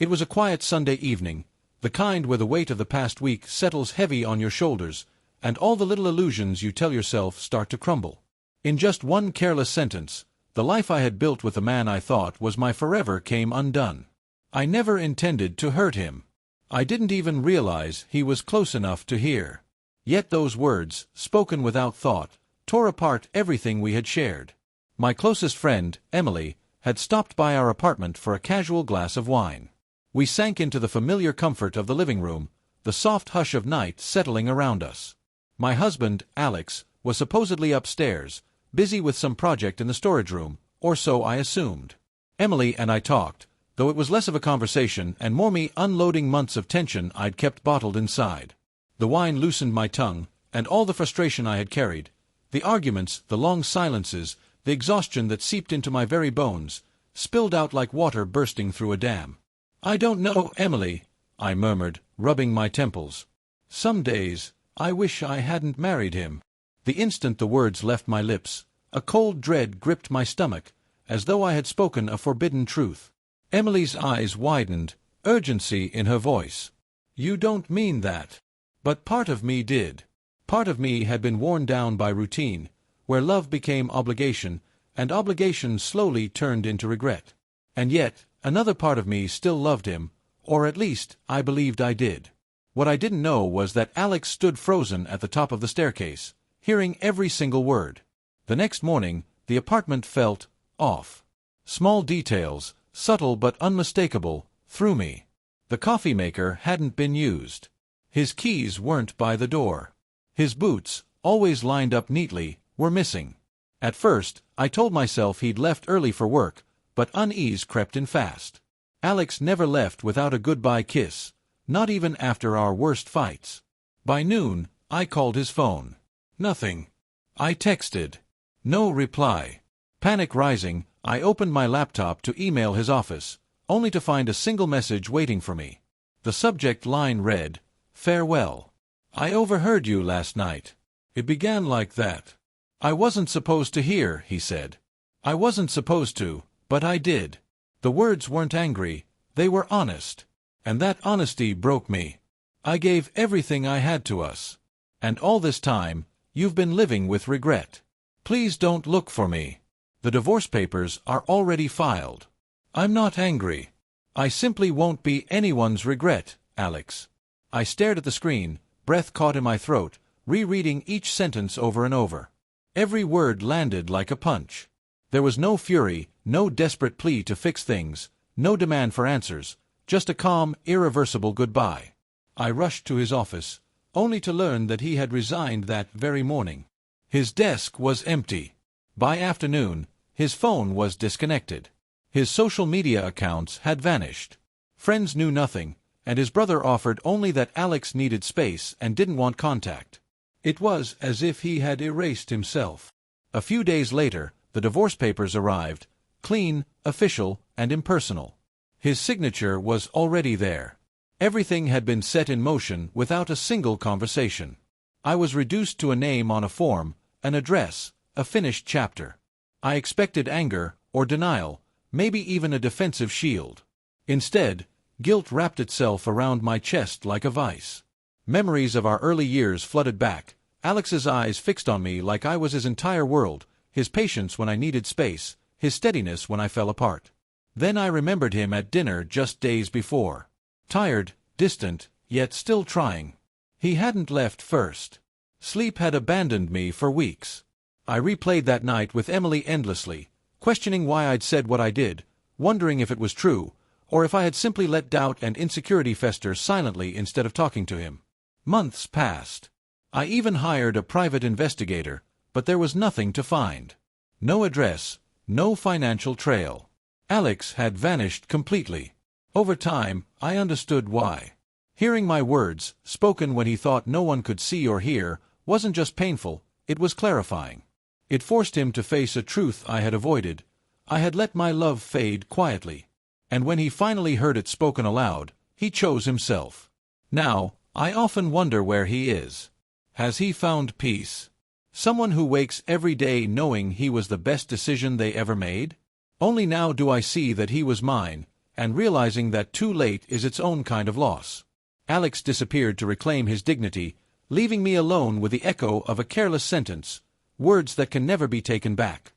It was a quiet Sunday evening, the kind where the weight of the past week settles heavy on your shoulders, and all the little illusions you tell yourself start to crumble. In just one careless sentence, the life I had built with the man I thought was my forever came undone. I never intended to hurt him. I didn't even realize he was close enough to hear. Yet those words, spoken without thought, tore apart everything we had shared. My closest friend, Emily, had stopped by our apartment for a casual glass of wine. We sank into the familiar comfort of the living room, the soft hush of night settling around us. My husband, Alex, was supposedly upstairs, busy with some project in the storage room, or so I assumed. Emily and I talked, though it was less of a conversation and more me unloading months of tension I'd kept bottled inside. The wine loosened my tongue, and all the frustration I had carried, the arguments, the long silences, the exhaustion that seeped into my very bones, spilled out like water bursting through a dam. "I don't know, Emily," I murmured, rubbing my temples. "Some days, I wish I hadn't married him." The instant the words left my lips, a cold dread gripped my stomach, as though I had spoken a forbidden truth. Emily's eyes widened, urgency in her voice. "You don't mean that." But part of me did. Part of me had been worn down by routine, where love became obligation, and obligation slowly turned into regret. And yet, another part of me still loved him, or at least, I believed I did. What I didn't know was that Alex stood frozen at the top of the staircase, hearing every single word. The next morning, the apartment felt off. Small details, subtle but unmistakable, threw me. The coffee maker hadn't been used. His keys weren't by the door. His boots, always lined up neatly, were missing. At first, I told myself he'd left early for work, but unease crept in fast. Alex never left without a goodbye kiss, not even after our worst fights. By noon, I called his phone. Nothing. I texted. No reply. Panic rising, I opened my laptop to email his office, only to find a single message waiting for me. The subject line read, "Farewell. I overheard you last night." It began like that. "I wasn't supposed to hear," he said. "I wasn't supposed to, but I did." The words weren't angry, they were honest. And that honesty broke me. "I gave everything I had to us. And all this time, you've been living with regret. Please don't look for me. The divorce papers are already filed." "I'm not angry. I simply won't be anyone's regret, Alex." I stared at the screen, breath caught in my throat, rereading each sentence over and over. Every word landed like a punch. There was no fury, no desperate plea to fix things, no demand for answers, just a calm, irreversible goodbye. I rushed to his office, only to learn that he had resigned that very morning. His desk was empty. By afternoon, his phone was disconnected. His social media accounts had vanished. Friends knew nothing, and his brother offered only that Alex needed space and didn't want contact. It was as if he had erased himself. A few days later, the divorce papers arrived, clean, official, and impersonal. His signature was already there. Everything had been set in motion without a single conversation. I was reduced to a name on a form, an address, a finished chapter. I expected anger, or denial, maybe even a defensive shield. Instead, guilt wrapped itself around my chest like a vice. Memories of our early years flooded back, Alex's eyes fixed on me like I was his entire world, his patience when I needed space, his steadiness when I fell apart. Then I remembered him at dinner just days before. Tired, distant, yet still trying. He hadn't left first. Sleep had abandoned me for weeks. I replayed that night with Emily endlessly, questioning why I'd said what I did, wondering if it was true, or if I had simply let doubt and insecurity fester silently instead of talking to him. Months passed. I even hired a private investigator, but there was nothing to find. No address, no financial trail. Alex had vanished completely. Over time, I understood why. Hearing my words, spoken when he thought no one could see or hear, wasn't just painful, it was clarifying. It forced him to face a truth I had avoided. I had let my love fade quietly. And when he finally heard it spoken aloud, he chose himself. Now, I often wonder where he is. Has he found peace? Someone who wakes every day knowing he was the best decision they ever made? Only now do I see that he was mine, and realizing that too late is its own kind of loss. Alex disappeared to reclaim his dignity, leaving me alone with the echo of a careless sentence, words that can never be taken back.